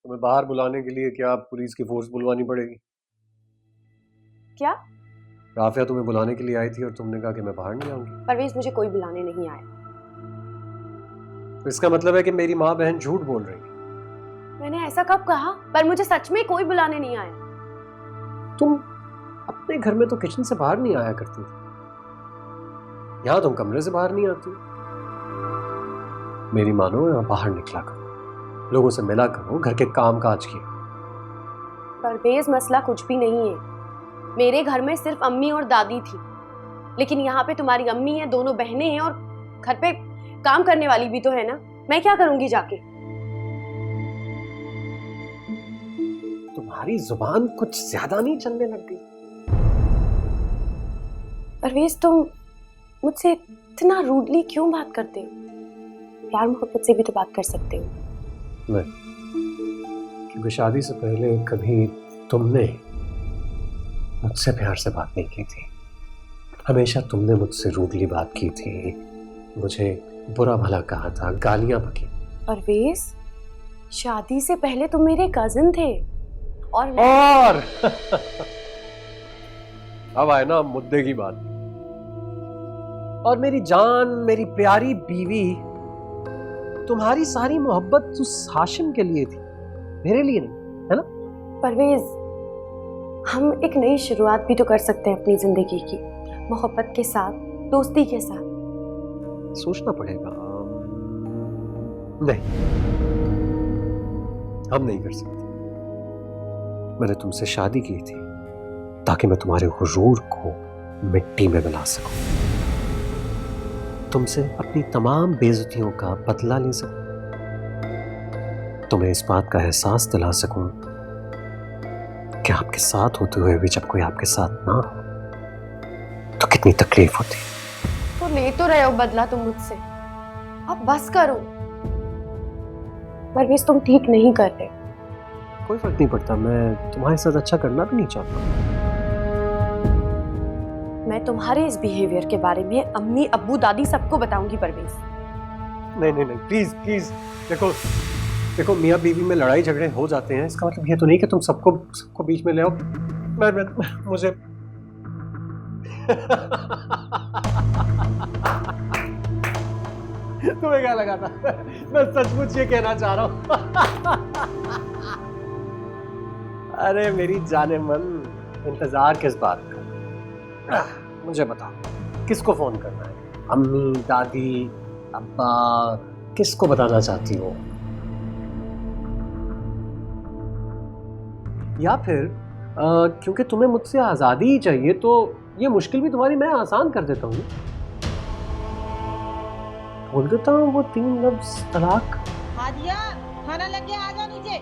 तुम्हें बाहर बुलाने के लिए क्या पुलिस की फोर्स बुलवानी पड़ेगी? क्या? राफिया तुम्हें बुलाने के लिए आई थी और तुमने कहा कि मैं बाहर नहीं आऊंगी। परवेज, मुझे कोई बुलाने नहीं आया। तो इसका मतलब है कि मेरी माँ बहन झूठ बोल रही है। मैंने ऐसा कब कहा? पर मुझे सच में कोई बुलाने नहीं आया। तुम अपने घर में तो किचन से बाहर नहीं आया करती थी, यहाँ तुम कमरे से बाहर नहीं आती। मेरी मानो, यहाँ बाहर निकला करो, लोगों से मिला करो, घर के काम काज किया। परवेज, मसला कुछ भी नहीं है। मेरे घर में सिर्फ अम्मी और दादी थी, लेकिन यहाँ पे तुम्हारी अम्मी है, दोनों बहनें हैं और घर पे काम करने वाली भी तो है ना। मैं क्या करूंगी जाके? तुम्हारी जुबान कुछ ज्यादा नहीं चलने लग गई? परवेज, तुम मुझसे इतना रूडली क्यों बात करते हो? प्यार मोहब्बत से भी तो बात कर सकते हो। नहीं, क्योंकि शादी से पहले कभी तुमने मुझसे प्यार से बात नहीं की थी। हमेशा तुमने मुझसे रूडली बात की थी, मुझे बुरा भला कहा था, गालियां बकी। परवेज, शादी से पहले तुम मेरे कजिन थे और अब आए ना मुद्दे की बात। और मेरी जान, मेरी प्यारी बीवी, तुम्हारी सारी मोहब्बत उस हाशिम के लिए थी, मेरे लिए नहीं, है ना? परवेज, हम एक नई शुरुआत भी तो कर सकते हैं अपनी जिंदगी की, मोहब्बत के साथ, दोस्ती के साथ। सोचना पड़ेगा। नहीं, हम नहीं कर सकते। मैंने तुमसे शादी की थी ताकि मैं तुम्हारे गुरूर को मिट्टी में मिला सकूं, तुमसे अपनी तमाम बेइज्जतियों का बदला ले सकूं, तुम्हें इस बात का एहसास दिला सकूं कि आपके साथ होते हुए भी जब कोई आपके साथ ना हो तो कितनी तकलीफ होती है। तो ले तो रहे हो बदला तुम मुझसे, अब बस करो। परवेज, तुम ठीक नहीं कर रहे। कोई फर्क नहीं पड़ता, मैं तुम्हारे साथ अच्छा करना भी नहीं चाहता। मैं तुम्हारे इस बिहेवियर के बारे में अम्मी, अब्बू, दादी सबको बताऊंगी परवेज। नहीं नहीं नहीं, प्लीज प्लीज। देखो देखो, मियाँ बीवी में लड़ाई झगड़े हो जाते हैं, इसका मतलब ये तो नहीं कि तुम सबको सबको बीच में ले आओ। मुझे तुम्हें क्या लगा था मैं सचमुच ये कहना चाह रहा हूँ? अरे मेरी जाने मन, इंतजार किस बात का? मुझे बताओ, किसको फोन करना है? अम्मी, दादी, अब्बा, किसको बताना चाहती हो? या फिर क्योंकि तुम्हें मुझसे आजादी ही चाहिए तो ये मुश्किल भी तुम्हारी मैं आसान कर देता हूँ, बोल देता हूँ वो 3 लफ्ज तलाक। हादिया, खाना लग गया, आ जाओ नीचे।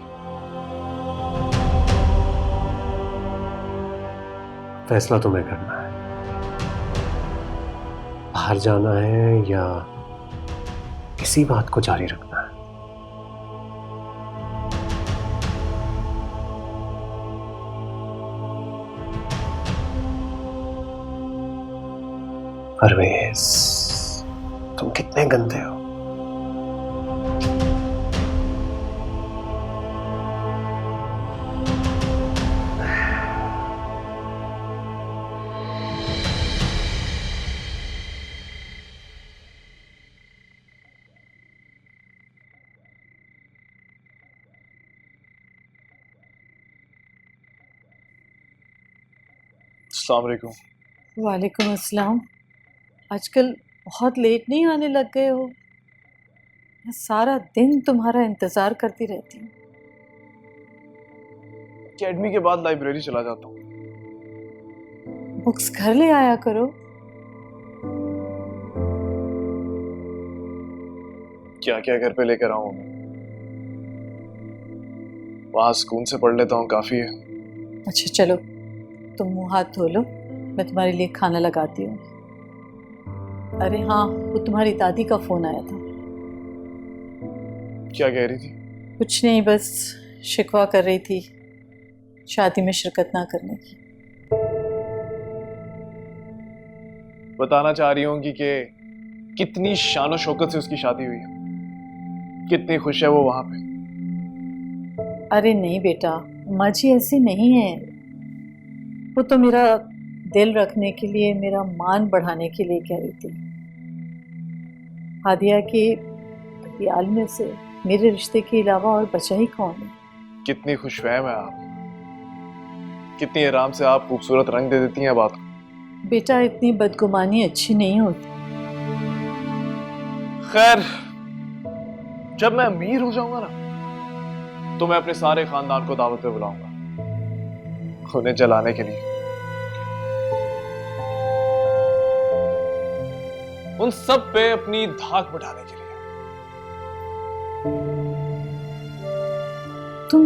फैसला तुम्हें करना है, बाहर जाना है या किसी बात को जारी रखना है। परवेज, तुम कितने गंदे हो। अस्सलाम वालेकुम। वालेकुम अस्सलाम। आजकल बहुत लेट नहीं आने लग गए हो? मैं सारा दिन तुम्हारा इंतजार करती रहती हूँ। अकेडमी के बाद लाइब्रेरी चला जाता हूँ। बुक्स घर ले आया करो। क्या क्या घर पे लेकर आऊँ मैं? वहां सुकून से पढ़ लेता हूँ, काफी है। अच्छा चलो, तुम मुंह हाथ धो लो, मैं तुम्हारे लिए खाना लगाती हूँ। अरे हाँ, वो तुम्हारी दादी का फोन आया था। क्या कह रही थी? कुछ नहीं, बस शिकवा कर रही थी शादी में शिरकत ना करने की। बताना चाह रही होंगी कि कितनी शान और शौकत से उसकी शादी हुई है, कितनी खुश है वो वहां पे। अरे नहीं बेटा, माँ जी ऐसी नहीं है। वो तो मेरा दिल रखने के लिए, मेरा मान बढ़ाने के लिए कह रही थी। हादिया के ख्याल में से मेरे रिश्ते के अलावा और बचा ही कौन है। कितनी खुशफहम है आप, कितनी आराम से आप खूबसूरत रंग दे देती हैं बात को। बेटा इतनी बदगुमानी अच्छी नहीं होती। खैर, जब मैं अमीर हो जाऊंगा ना तो मैं अपने सारे खानदान को दावत पे बुलाऊंगा, उन्हें जलाने के लिए। उन सब पे अपनी धाक बढ़ाने के लिए। तुम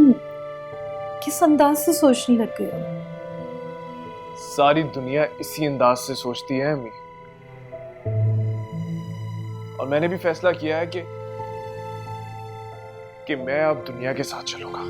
किस अंदाज से सोचने लग गए हो? सारी दुनिया इसी अंदाज से सोचती है अम्मी, और मैंने भी फैसला किया है कि मैं अब दुनिया के साथ चलूंगा।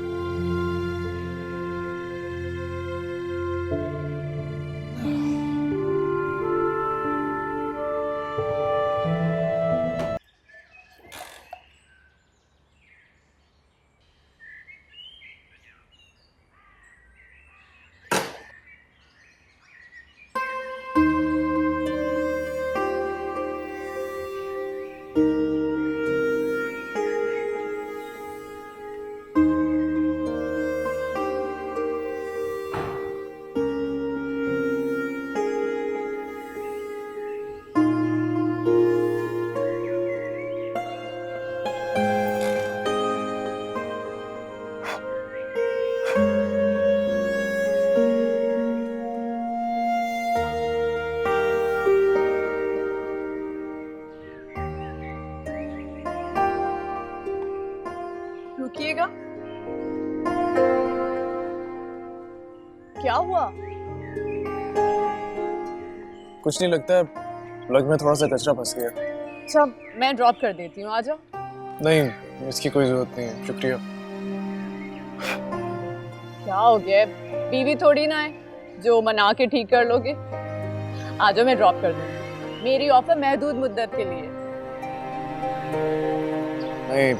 रुकिएगा, क्या हुआ? कुछ नहीं, लगता है प्लग में थोड़ा सा कचरा फंस गया। अच्छा, मैं ड्रॉप कर देती हूँ, आ जाओ। नहीं, इसकी कोई जरूरत नहीं है, शुक्रिया। क्या हो गया है? बीवी थोड़ी ना है जो मना के ठीक कर लोगे। आ जाओ, मैं ड्रॉप कर दूंगी। मेरी ऑफर महदूद मुद्दत के लिए। नहीं,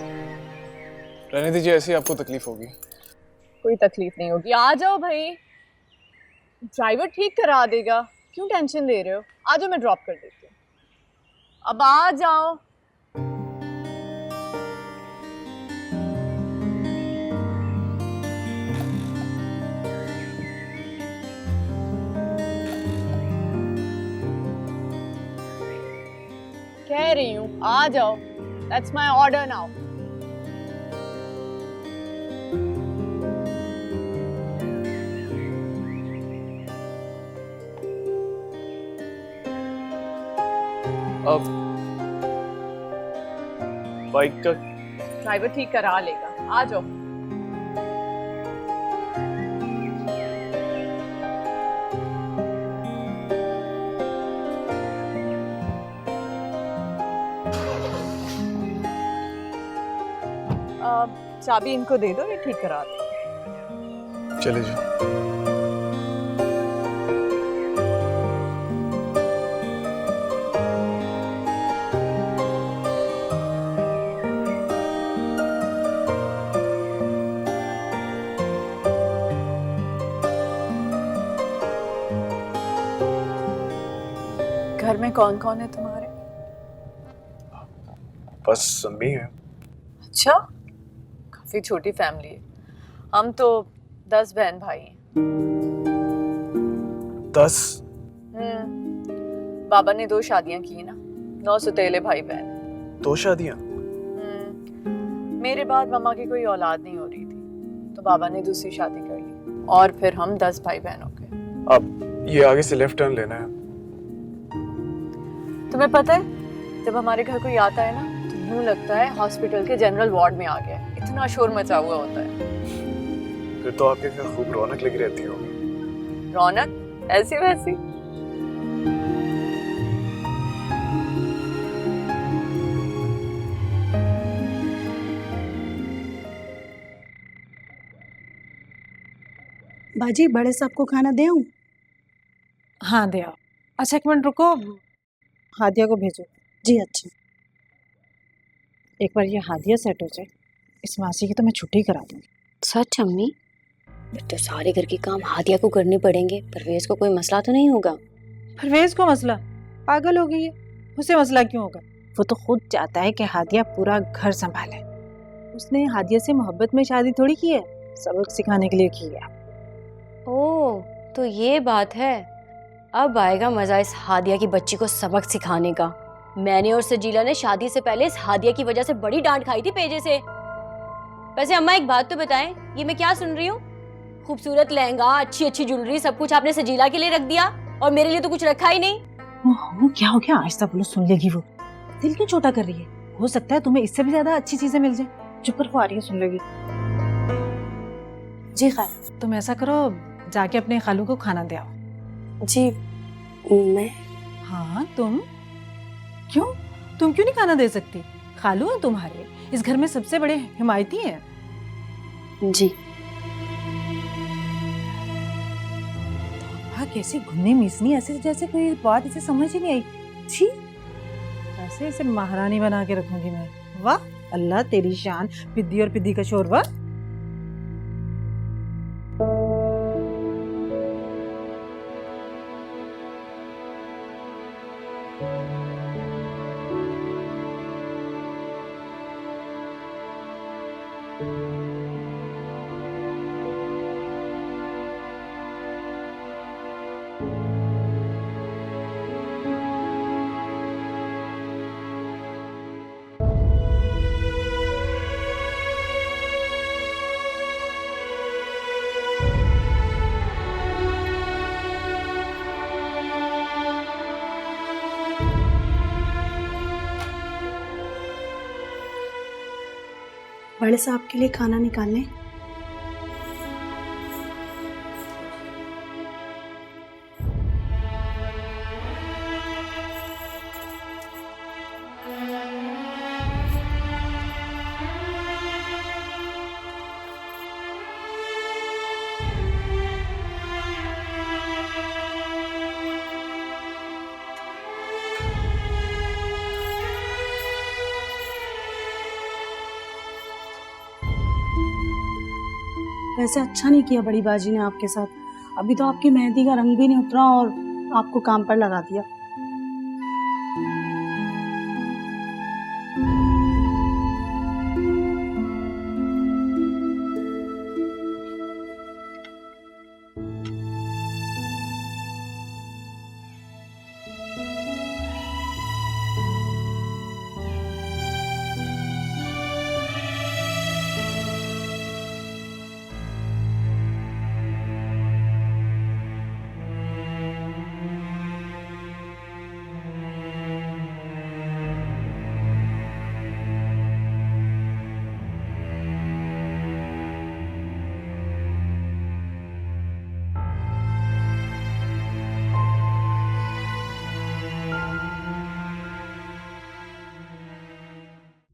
रहने दीजिए, ऐसे ही आपको तकलीफ होगी। कोई तकलीफ नहीं होगी, आ जाओ भाई। ड्राइवर ठीक करा देगा, क्यों टेंशन ले रहे हो? आ जाओ, मैं ड्रॉप कर देती हूँ। अब आ जाओ। कह रही हूँ आ जाओ। That's my order now. अब बाइक का ड्राइवर ठीक करा लेगा, आ जाओ। चाबी इनको दे दो, ये ठीक करा दो। चले जाओ। घर में कौन कौन है तुम्हारे? बस अम्मी है। अच्छा, काफी छोटी फैमिली है। हम तो 10 बहन भाई हैं। 10? बाबा ने 2 शादियां की ना, 9 सुतेले भाई बहन। 2 शादियां? मेरे बाद मम्मा की कोई औलाद नहीं हो रही थी, तो बाबा ने दूसरी शादी कर ली और फिर हम 10 भाई बहन हो गए। अब ये आगे से लेफ्ट टर्न लेना है। तुम्हें पता है, जब हमारे घर कोई आता है ना तो यूं लगता है हॉस्पिटल के जनरल वार्ड में आ गया है, इतना शोर मचा हुआ होता है। फिर तो आपके घर खूब रौनक लगी रहती होगी। रौनक ऐसी वैसी। बाजी, बड़े साहब को खाना दे आऊं? हाँ दे आओ। अच्छा 1 मिनट रुको, हादिया को भेजो। जी अच्छा। एक बार ये हादिया सेट हो जाए, इस मासी की तो मैं छुट्टी करा दूंगी। सच अम्मी? फिर तो सारे घर के काम हादिया को करने पड़ेंगे। परवेज को कोई मसला तो नहीं होगा? परवेज को मसला? पागल हो गई है, उसे मसला क्यों होगा? वो तो खुद चाहता है कि हादिया पूरा घर संभाले। उसने हादिया से मोहब्बत में शादी थोड़ी की है, सबक सिखाने के लिए की है। ओह, तो ये बात है। अब आएगा मजा इस हादिया की बच्ची को सबक सिखाने का। मैंने और सजीला ने शादी से पहले इस हादिया की वजह से बड़ी डांट खाई थी पेजे से। वैसे अम्मा एक बात तो बताएं, ये मैं क्या सुन रही हूँ? खूबसूरत लहंगा, अच्छी अच्छी ज्वेलरी, सब कुछ आपने सजीला के लिए रख दिया और मेरे लिए तो कुछ रखा ही नहीं। ओह, क्या हो गया? आहिस्ता बोलो, सुन लेगी वो। दिल क्यों छोटा कर रही है? हो सकता है तुम्हें इससे भी ज्यादा अच्छी चीजें मिल जाए। चुप कर, वो आ रही है, सुन लेगी। जी खाला। तुम ऐसा करो, जाके अपने खालू को खाना दे आओ। जी मैं? हाँ तुम। क्यों? तुम क्यों नहीं खाना दे सकती? खालू है तुम्हारे, इस घर में सबसे बड़े हिमायती हैं। जी। हाँ, कैसी घुमने मिसनी, ऐसे जैसे कोई बात इसे समझ ही नहीं आई। छी, ऐसे इसे महारानी बना के रखूंगी मैं। वाह अल्लाह तेरी शान, पिद्दी और पिद्दी का शोरबा। बड़े साहब के लिए खाना निकालने। वैसे अच्छा नहीं किया बड़ी बाजी ने आपके साथ। अभी तो आपकी मेहंदी का रंग भी नहीं उतरा और आपको काम पर लगा दिया।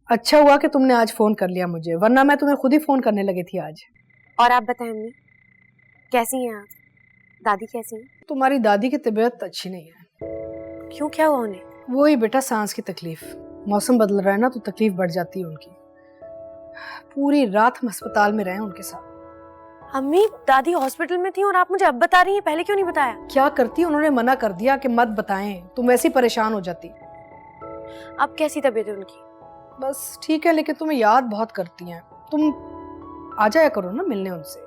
अच्छा हुआ कि तुमने आज फोन कर लिया मुझे, वरना मैं तुम्हें खुद ही फोन करने लगी थी आज। और आप बताएं अम्मी, कैसी हैं आप? दादी कैसी हैं? तुम्हारी दादी की तबीयत अच्छी नहीं है। क्यों, क्या हुआ उन्हें? वही बेटा, सांस की तकलीफ। मौसम बदल रहा है ना, तो तकलीफ बढ़ जाती है उनकी। पूरी रात हम अस्पताल में रहे उनके साथ। अम्मी, दादी हॉस्पिटल में थी और आप मुझे अब बता रही हैं, पहले क्यों नहीं बताया? क्या करती, उन्होंने मना कर दिया कि मत बताएं, तुम वैसे ही परेशान हो जाती। अब कैसी तबीयत है उनकी? बस ठीक है, लेकिन तुम्हें याद बहुत करती हैं। तुम आ जाया करो ना मिलने उनसे।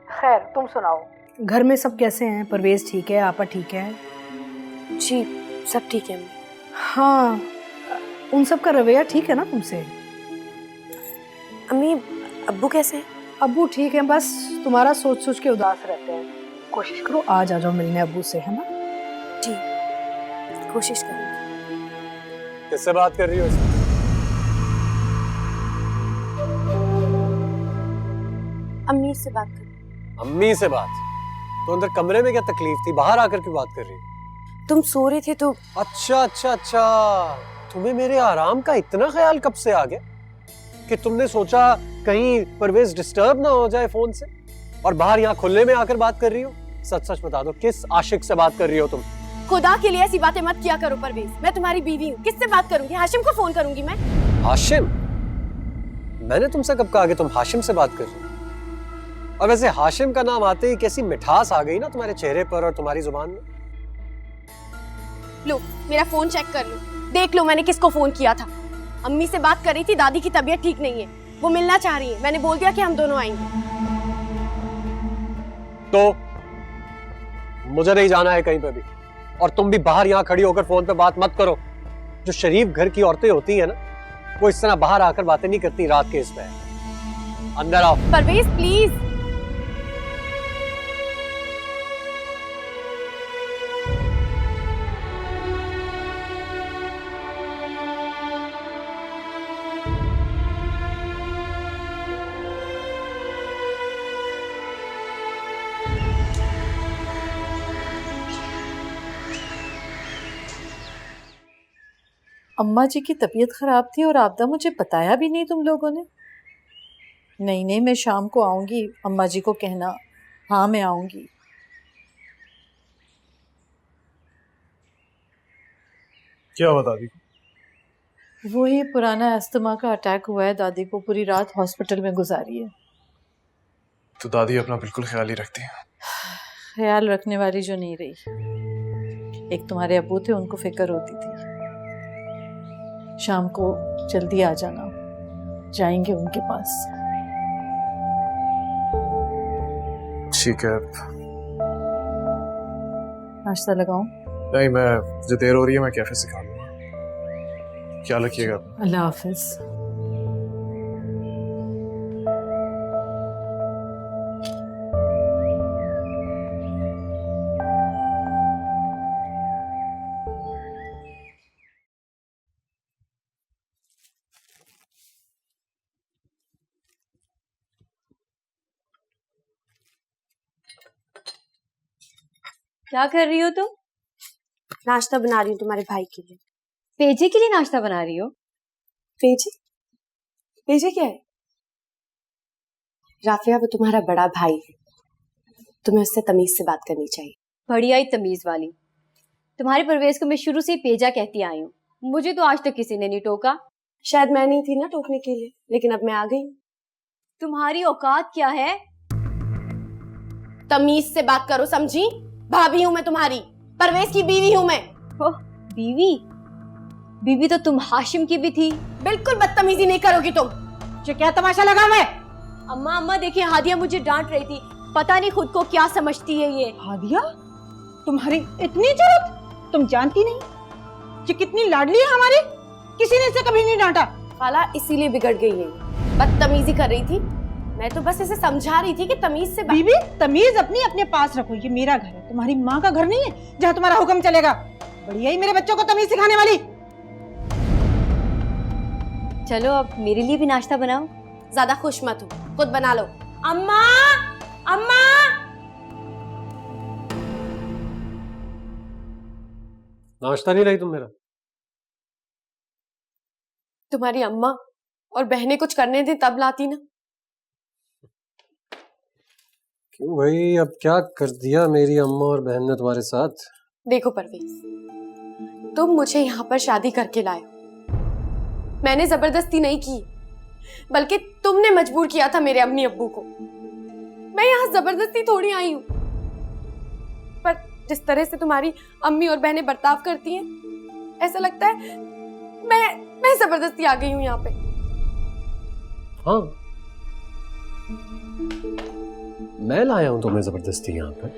खैर तुम सुनाओ, घर में सब कैसे हैं? परवेज ठीक है, आपा ठीक है? जी सब ठीक है अम्मी। हाँ, उन सब का रवैया ठीक है ना तुमसे? अम्मी, अब्बू कैसे हैं? अब्बू ठीक है, बस तुम्हारा सोच सोच के उदास रहते हैं। कोशिश करो आज आ जाओ मिलने अब्बू से, है ना? जी कोशिश करूँगी। किससे बात कर रही हो? अम्मी से बात कर। अम्मी से बात? तो अंदर कमरे में क्या तकलीफ थी, बाहर आकर क्यों बात कर रही हो? तुम सो रहे थे तो। अच्छा अच्छा अच्छा, तुम्हें मेरे आराम का इतना ख्याल कब से आ गया कि तुमने सोचा कहीं परवेज डिस्टर्ब ना हो जाए फोन से, और बाहर यहाँ खुले में आकर बात कर रही हो? सच सच बता दो, किस आशिक से बात कर रही हो तुम? खुदा के लिए ऐसी बातें मत किया करो परवेज, मैं तुम्हारी बीवी हूँ। किससे बात करूंगी? हाशिम को फोन करूंगी मैं। हाशिम? मैंने तुमसे कब कहा कि तुम हाशिम से बात कर रही हो? और वैसे हाशिम का नाम आते ही कैसी मिठास आ गई ना तुम्हारे चेहरे पर और तुम्हारी जुबान में। लो मेरा फोन चेक कर लो, देख लो मैंने किसको फोन किया था। अम्मी से बात कर रही थी, दादी की तबीयत ठीक नहीं है, वो मिलना चाह रही है। मैंने बोल दिया कि हम दोनों आएंगे। तो मुझे नहीं जाना है कहीं पे भी, और तुम भी बाहर यहाँ खड़ी होकर फोन पे बात मत करो। जो शरीफ घर की औरतें होती है ना, वो इस तरह बाहर आकर बातें नहीं करती रात के इस पे। अंदर आओ। परवेज प्लीज। अम्मा जी की तबीयत खराब थी और आपदा मुझे बताया भी नहीं तुम लोगों ने। नहीं नहीं, मैं शाम को आऊंगी, अम्मा जी को कहना। हाँ मैं आऊंगी। क्या हुआ दादी को? वही पुराना अस्थमा का अटैक हुआ है, दादी को पूरी रात हॉस्पिटल में गुजारी है। तो दादी अपना बिल्कुल ख्याल ही रखती है। ख्याल रखने वाली जो नहीं रही। एक तुम्हारे अब्बू थे, उनको फिक्र होती थी। शाम को जल्दी आ जाना, जाएंगे उनके पास। ठीक है। नाश्ता लगाऊं? नहीं, मैं मुझे देर हो रही है, मैं कैफे से खा लूंगा। ख्याल रखिएगा। अल्लाह हाफिज। क्या कर रही हो तुम? नाश्ता बना रही हूँ तुम्हारे भाई के लिए। पेजे के लिए नाश्ता बना रही हो? पेजे? पेजे क्या है? राफिया, वो तुम्हारा बड़ा भाई है, तुम्हें उससे तमीज से बात करनी चाहिए। बड़ी आई तमीज वाली। तुम्हारे परवेज को मैं शुरू से ही पेजा कहती आई हूँ, मुझे तो आज तक किसी ने नहीं टोका। शायद मैं नहीं थी ना टोकने के लिए, लेकिन अब मैं आ गई। तुम्हारी औकात क्या है? तमीज से बात करो, समझी? भाभी हूँ मैं तुम्हारी, परवेज की बीवी हूँ मैं। ओह, बीवी? बीवी तो तुम हाशिम की भी थी। बिल्कुल बदतमीजी नहीं करोगी तुम। जो क्या तमाशा लगा हुआ है? अम्मा अम्मा देखिए, हादिया मुझे डांट रही थी, पता नहीं खुद को क्या समझती है ये। हादिया, तुम्हारी इतनी जरूरत? तुम जानती नहीं ये कितनी लाडली है हमारी? किसी ने इसे कभी नहीं डांटा। खाला इसीलिए बिगड़ गई है, बदतमीजी कर रही थी। मैं तो बस इसे समझा रही थी कि तमीज से बीबी, तमीज अपनी अपने पास रखो। ये मेरा घर है, तुम्हारी माँ का घर नहीं है जहाँ तुम्हारा हुक्म चलेगा। बढ़िया ही मेरे बच्चों को तमीज सिखाने वाली। चलो अब मेरे लिए भी नाश्ता बनाओ। ज्यादा खुश मत हो, खुद बना लो। अम्मा, अम्मा। नाश्ता नहीं लाई तुम मेरा? तुम्हारी अम्मा और बहनें कुछ करने थे तब लाती ना। क्यों भाई, अब क्या कर दिया मेरी अम्मा और बहन ने तुम्हारे साथ? देखो परवेज, तुम मुझे यहाँ पर शादी करके लाए, मैंने जबरदस्ती नहीं की, बल्कि तुमने मजबूर किया था मेरे अम्मी अब्बू को। मैं यहाँ जबरदस्ती थोड़ी आई हूँ। पर जिस तरह से तुम्हारी अम्मी और बहनें बर्ताव करती हैं, ऐसा लगता है मैं जबरदस्ती आ गई हूँ यहाँ पे। हाँ, मैं लाया हूं तुम्हें जबरदस्ती यहाँ पर।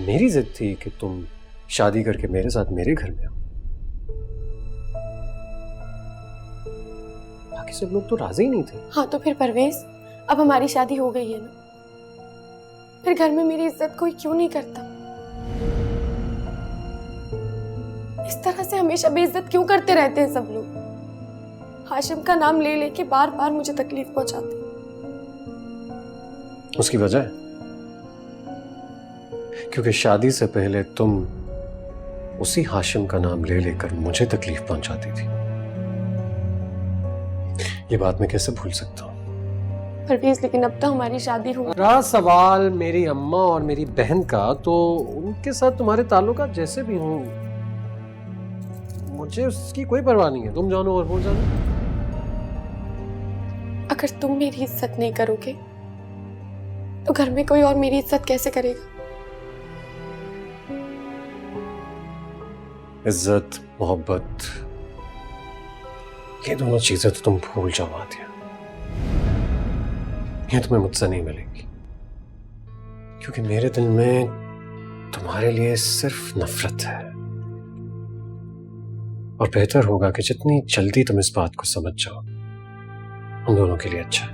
मेरी जिद थी कि तुम शादी करके मेरे साथ मेरे घर में आओ। बाकी सब लोग तो राजी ही नहीं थे। हाँ तो फिर परवेज, अब हमारी शादी हो गई है ना, फिर घर में मेरी इज्जत कोई क्यों नहीं करता? इस तरह से हमेशा बेइज्जत क्यों करते रहते हैं सब लोग? हाशिम का नाम ले लेके बार बार मुझे तकलीफ पहुंचाते। उसकी वजह है क्योंकि शादी से पहले तुम उसी हाशिम का नाम ले लेकर मुझे तकलीफ पहुंचाती थी। ये बात मैं कैसे भूल सकता हूँ? परवेज, लेकिन अब तो हमारी शादी हो। रहा सवाल मेरी अम्मा और मेरी बहन का, तो उनके साथ तुम्हारे ताल्लुकात जैसे भी हों, मुझे उसकी कोई परवाह नहीं है। तुम जानो और वो जानो। अगर तुम मेरी इज्जत नहीं करोगे तो घर में कोई और मेरी इज्जत कैसे करेगा? इज्जत, मोहब्बत, ये दोनों चीजें तो तुम भूल जाओ आदिया। ये तुम्हें मुझसे नहीं मिलेगी, क्योंकि मेरे दिल में तुम्हारे लिए सिर्फ नफरत है। और बेहतर होगा कि जितनी जल्दी तुम इस बात को समझ जाओ, हम दोनों के लिए अच्छा है।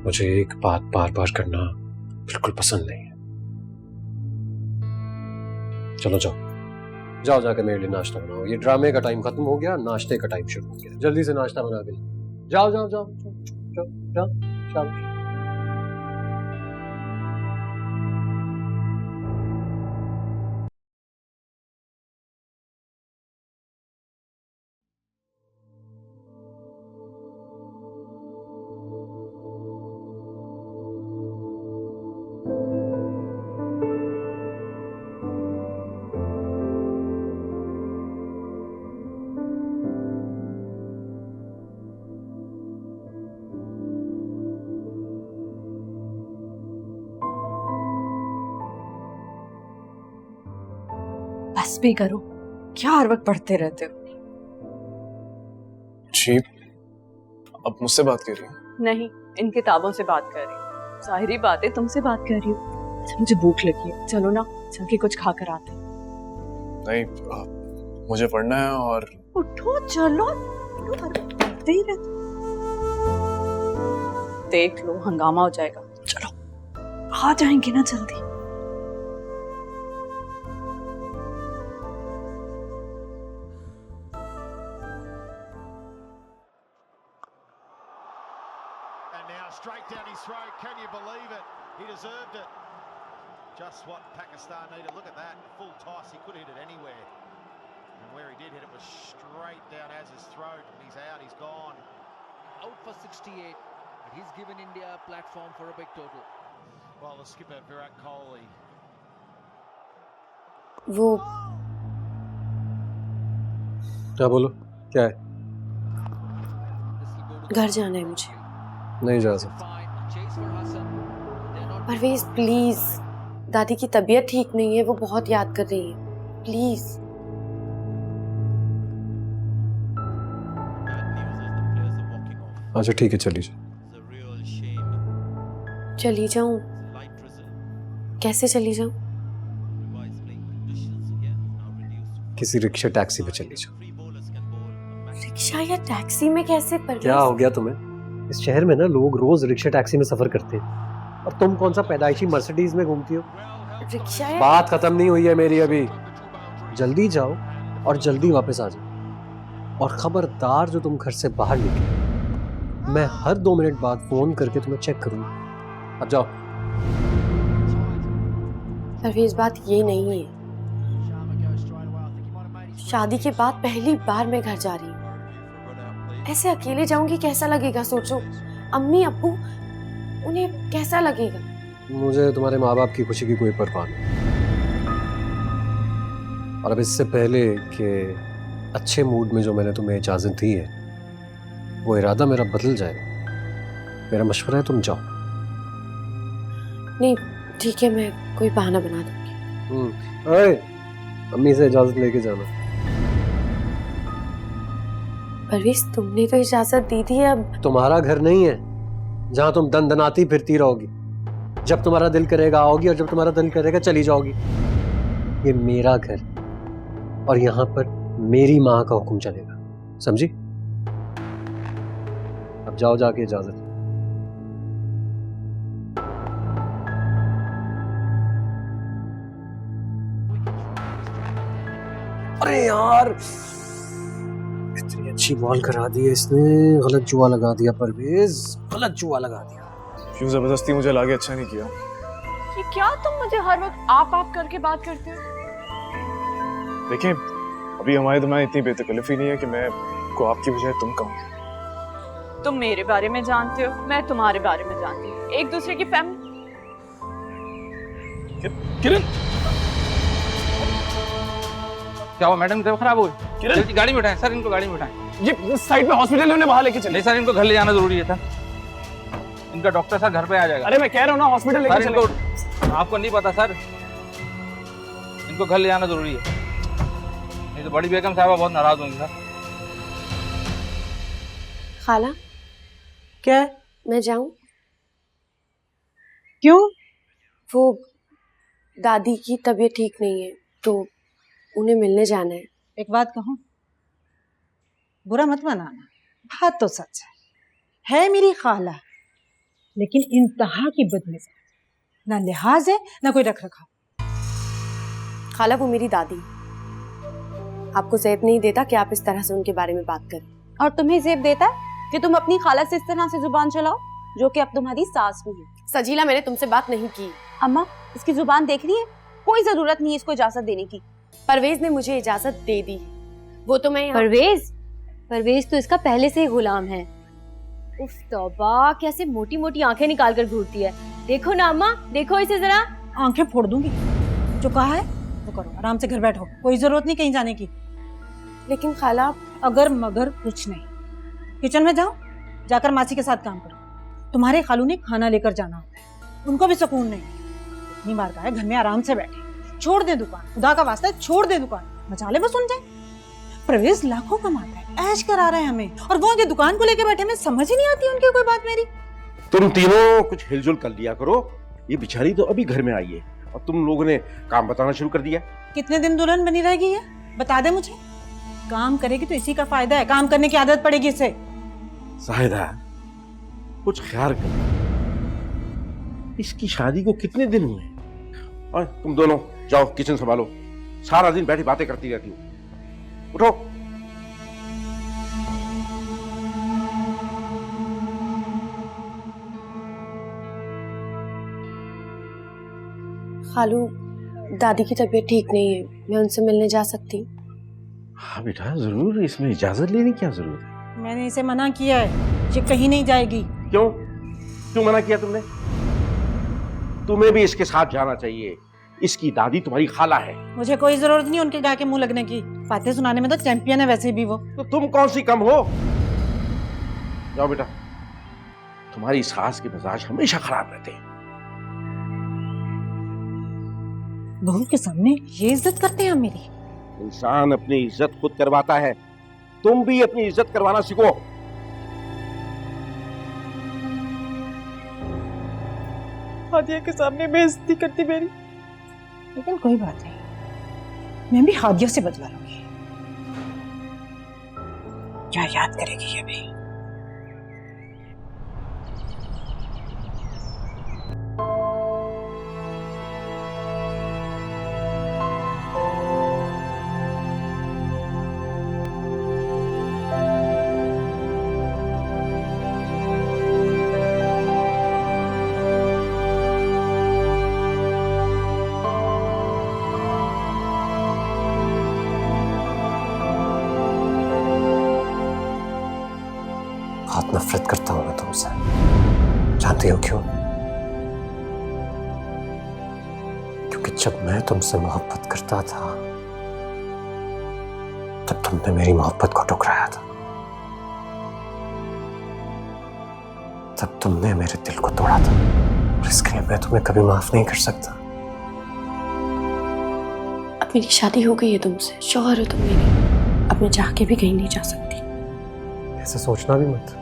मुझे एक बात बार बार करना बिल्कुल पसंद नहीं है। चलो जाओ जाओ, जाके मेरे लिए नाश्ता बनाओ। ये ड्रामे का टाइम खत्म हो गया, नाश्ते का टाइम शुरू हो गया। जल्दी से नाश्ता बना के जाओ जाओ जाओ जाओ जाओ जाओ। बस भी करो, क्या हर वक्त पढ़ते रहते हो? जी, अब मुझसे बात कर रही हो? नहीं, इन किताबों से बात कर रही हूँ। जाहिरी बात है, तुमसे बात कर रही हूँ। अच्छा, मुझे भूख लगी है, चलो ना चल के कुछ खा कर आते हैं। नहीं, मुझे पढ़ना है। और उठो चलो, हर वक्त पढ़ते ही रहते। देख लो हंगामा हो जाएगा। चलो आ जाएंगे ना जल्दी। Straight down his throat. Can you believe it? He deserved it. Just what Pakistan needed. Look at that. Full toss. He could hit it anywhere. And where he did hit it was straight down Az's throat. And he's out. He's gone. Out for 68. But he's given India a platform for a big total. Well, the skipper Virat Kohli. वो क्या बोलो, क्या है? घर जाना है मुझे। नहीं जा सकता। परवेज प्लीज, दादी की तबीयत ठीक नहीं है, वो बहुत याद कर रही है। प्लीज। अच्छा ठीक है, चली जाओ। चली जाऊं? कैसे चली जाऊं? किसी रिक्शा टैक्सी पे चली जाओ। रिक्शा या टैक्सी में कैसे? परवेज क्या हो गया तुम्हें? इस शहर में ना लोग रोज रिक्शा टैक्सी में सफर करते हैं, और तुम कौन सा पैदाइशी मर्सिडीज में घूमती हो? रिक्शा या... बात खत्म नहीं हुई है मेरी अभी। जल्दी जाओ और जल्दी वापस आ जाओ। और खबरदार जो तुम घर से बाहर निकले, मैं हर 2 मिनट बाद फोन करके तुम्हें चेक करूंगा। अब जाओ। परवेज बात ये नहीं है। शादी के बाद पहली बार मैं घर जा रही हूँ। ऐसे अकेले जाऊंगी, कैसा लगेगा सोचो। अम्मी अब्बू, उन्हें कैसा लगेगा? मुझे तुम्हारे माँ बाप की खुशी की कोई परवाह नहीं। और अब इससे पहले कि अच्छे मूड में जो मैंने तुम्हें इजाजत दी है, वो इरादा मेरा बदल जाएगा। मेरा मशवरा है तुम जाओ। नहीं ठीक है, मैं कोई बहाना बना दूंगी। ओए, अम्मी से इजाजत लेके जाना। परवेज तुमने तो इजाजत दी थी, अब तुम्हारा घर नहीं है जहां तुम दनदनाती फिरती रहोगी। जब तुम्हारा दिल करेगा आओगी, और जब तुम्हारा दिल करेगा चली जाओगी। ये मेरा घर, और यहाँ पर मेरी माँ का हुक्म चलेगा, समझी? अब जाओ, जाके इजाजत। अरे यार, इतनी अच्छी बॉल करा दी है इसने, गलत जुआ लगा दिया परवेज, गलत जुआ लगा दिया। क्यों जबरदस्ती मुझे लागे अच्छा नहीं किया? ये क्या तुम मुझे हर वक्त आप करके बात करते हो? देखिए, अभी हमारे दिमाग इतनी बेतकल्लफी नहीं है कि मैं को आपकी बजाय तुम कहूँ। तुम मेरे बारे में जानते हो, मैं तुम्हारे बारे में जानती हूँ। एक दूसरे की फैमिली। किरण, क्या हुआ मैडम? तबीयत खराब हो गई? किरण, गाड़ी में उठाएं सर, इनको गाड़ी में उठाएं। ये साइड में हॉस्पिटल में बाहर लेके चले। नहीं सर, इनको घर ले जाना जरूरी है सर। इनका डॉक्टर सर घर पे आ जाएगा। अरे मैं कह रहा हूँ ना हॉस्पिटल लेके सर चले। इनको आपको नहीं पता सर, इनको घर ले जाना जरूरी है, नहीं तो बड़ी बेगम साहबा बहुत नाराज होंगी सर। खाला क्या? मैं जाऊं? क्यों? वो दादी की तबीयत ठीक नहीं है तो उन्हें मिलने जाना है। एक बात कहूं, बुरा मत मनाना, बात तो सच है मेरी खाला, लेकिन इंतहा की बदमिजाज, ना लिहाज है ना कोई रख रखा। खाला वो मेरी दादी, आपको ज़ेब नहीं देता कि आप इस तरह से उनके बारे में बात करें। और तुम्हें ज़ेब देता है कि तुम अपनी खाला से इस तरह से जुबान चलाओ, जो कि अब तुम्हारी सास भी है। सजीला मैंने तुमसे बात नहीं की। अम्मा इसकी जुबान देख रही है, कोई जरूरत नहीं है इसको इजाजत देने की। परवेज ने मुझे इजाजत दे दी, वो तो मैं परवेज तो इसका पहले से ही गुलाम है। उफ तौबा, कैसे मोटी मोटी आंखें निकाल कर घूरती है। देखो ना अम्मा, देखो इसे जरा। आंखें फोड़ दूंगी, जो कहा है वो करो, आराम से घर बैठो, कोई जरूरत नहीं कहीं जाने की। लेकिन खाला अगर मगर कुछ नहीं, किचन में जाओ, जाकर मासी के साथ काम करो। तुम्हारे खालू ने खाना लेकर जाना होता है, उनको भी सुकून नहीं। इतनी बार कहा है घर में आराम से बैठे, छोड़ दे दुकान, खुदा का वास्ता है छोड़ दे दुकान, मचाले बस सुन जाए। प्रवेश लाखों कमाता है, ऐश करा रहे हैं हमें, और वो आगे दुकान को लेकर बैठे, में समझ ही नहीं आती उनकी कोई बात मेरी। तुम तीनों कुछ हिलजुल कर लिया करो, ये बेचारी तो अभी घर में आई है और तुम लोगों ने काम बताना शुरू कर दिया। कितने दिन दुल्हन बनी रहेगी ये, बता दे मुझे। काम करेगी तो इसी का फायदा है, काम करने की आदत पड़ेगी इसे। साहिदा कुछ ख्याल कर, इसकी शादी को कितने दिन हुए, और तुम दोनों जाओ किचन संभालो, सारा दिन बैठी बातें करती रहती हो। उठो। खालू दादी की तबीयत ठीक नहीं है, मैं उनसे मिलने जा सकती हूँ? हाँ बेटा जरूर, इसमें इजाजत लेने की क्या जरूरत है। मैंने इसे मना किया है, ये कहीं नहीं जाएगी। क्यों क्यों मना किया तुमने? तुम्हें भी इसके साथ जाना चाहिए, इसकी दादी तुम्हारी खाला है। मुझे कोई जरूरत नहीं उनके गा के मुंह लगने की, बातें सुनाने में तो चैंपियन है वैसे भी वो। तो तुम कौन सी कम हो? जाओ बेटा, तुम्हारी सास के मिजाज हमेशा खराब रहते हैं। बहू के सामने ये इज्जत करते हैं मेरी। इंसान अपनी इज्जत खुद करवाता है, तुम भी अपनी इज्जत करवाना सीखो। हादिया के सामने बेइज्जती करती मेरी। लेकिन कोई बात नहीं, मैं भी हादिया से बदला लूंगी। क्या याद करेगी ये भी। बहुत नफरत करता हूं मैं तुमसे, जानती हो क्यों? क्योंकि जब मैं तुमसे मोहब्बत करता था तब तुमने मेरी मोहब्बत को ठुकराया था, तब तुमने मेरे दिल को तोड़ा था, और इसके लिए मैं तुम्हें कभी माफ नहीं कर सकता। अब मेरी शादी हो गई है तुमसे, शौहर हो तुम मेरे, अब मैं चाह के भी कहीं नहीं जा सकती। ऐसे सोचना भी मत,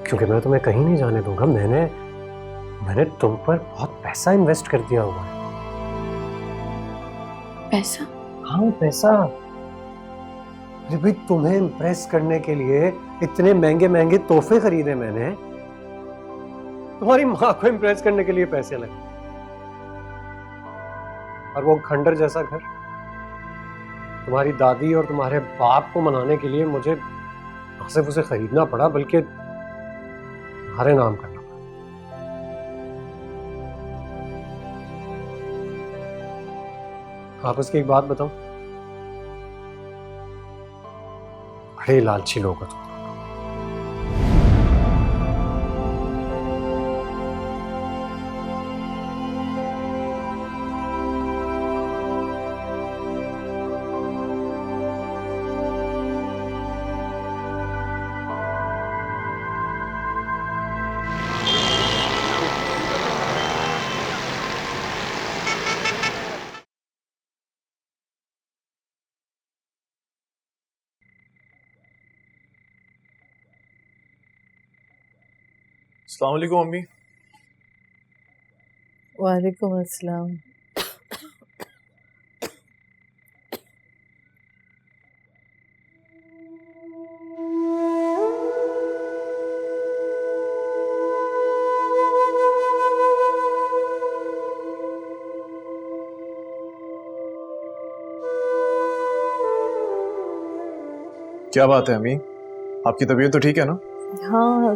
क्योंकि मैं तुम्हें कहीं नहीं जाने दूंगा। मैंने तुम पर बहुत पैसा इन्वेस्ट कर दिया हुआ है। पैसा? हाँ पैसा। अरे भाई, तुम्हें इम्प्रेस करने के लिए इतने महंगे महंगे तोहफे खरीदे मैंने, तुम्हारी माँ को इम्प्रेस करने के लिए पैसे लगे, और वो खंडर जैसा घर तुम्हारी दादी और तुम्हारे बाप को मनाने के लिए मुझे ना सिर्फ उसे खरीदना पड़ा बल्कि तुम्हारे नाम करना पड़ा। आपस की एक बात बताऊं, बड़े लालची लोग हो तुम। अस्सलाम वालेकुम अम्मी। वालेकुम अस्सलाम। क्या बात है अम्मी, आपकी तबीयत तो ठीक है ना? हाँ,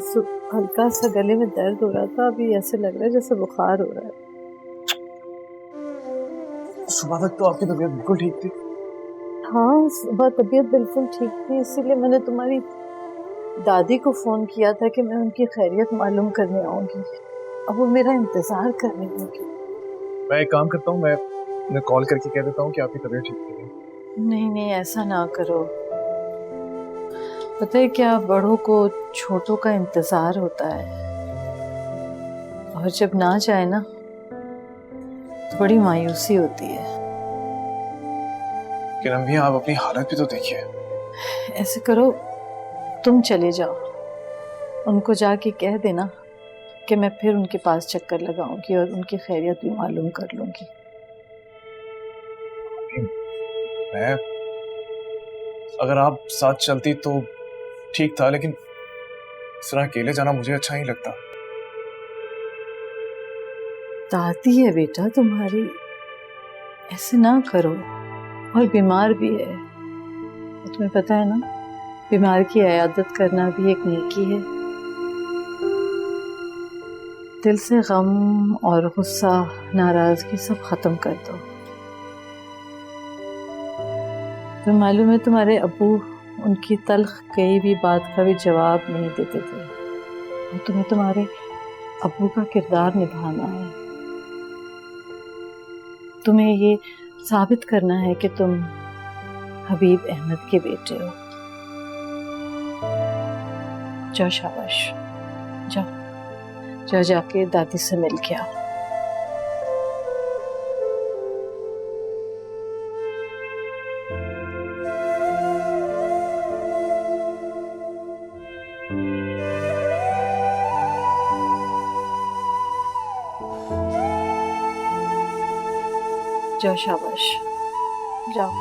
हल्का सा गले में दर्द हो रहा था, अभी ऐसे लग रहा है जैसे बुखार हो रहा है। सुबह तक तो आपकी तबीयत बिल्कुल ठीक थी। हाँ, सुबह तबीयत बिल्कुल ठीक थी, इसीलिए मैंने तुम्हारी दादी को फोन किया था कि मैं उनकी खैरियत मालूम करने आऊंगी। अब वो मेरा इंतजार कर रही होगी। मैं एक काम करता हूँ, मैं कॉल करके कह देता हूँ कि आपकी तबीयत ठीक नहीं है। नहीं नहीं, ऐसा ना करो। पता है क्या, बड़ों को छोटों का इंतजार होता है, और जब ना जाए ना तो बड़ी मायूसी होती है। लेकिन अम्मी आप अपनी हालत भी तो देखिए। ऐसे करो, तुम चले जाओ, उनको जाके कह देना कि मैं फिर उनके पास चक्कर लगाऊंगी और उनकी खैरियत भी मालूम कर लूंगी। मैं अगर आप साथ चलती तो ठीक था, लेकिन इस तरह अकेले जाना मुझे अच्छा नहीं लगता। दादी है बेटा तुम्हारी, ऐसे ना करो, और बीमार भी है, तुम्हें पता है ना, बीमार की इयादत करना भी एक नेकी है। दिल से गम और गुस्सा, नाराजगी सब खत्म कर दो। तुम्हें मालूम है तुम्हारे अब्बू उनकी तल्ख कई भी बात का भी जवाब नहीं देते थे, और तुम्हें तुम्हारे अब्बू का किरदार निभाना है। तुम्हें ये साबित करना है कि तुम हबीब अहमद के बेटे हो। जाओ, शाबाश, जाओ जाके दादी से मिल के आओ। जाओ, शाबाश, जाओ।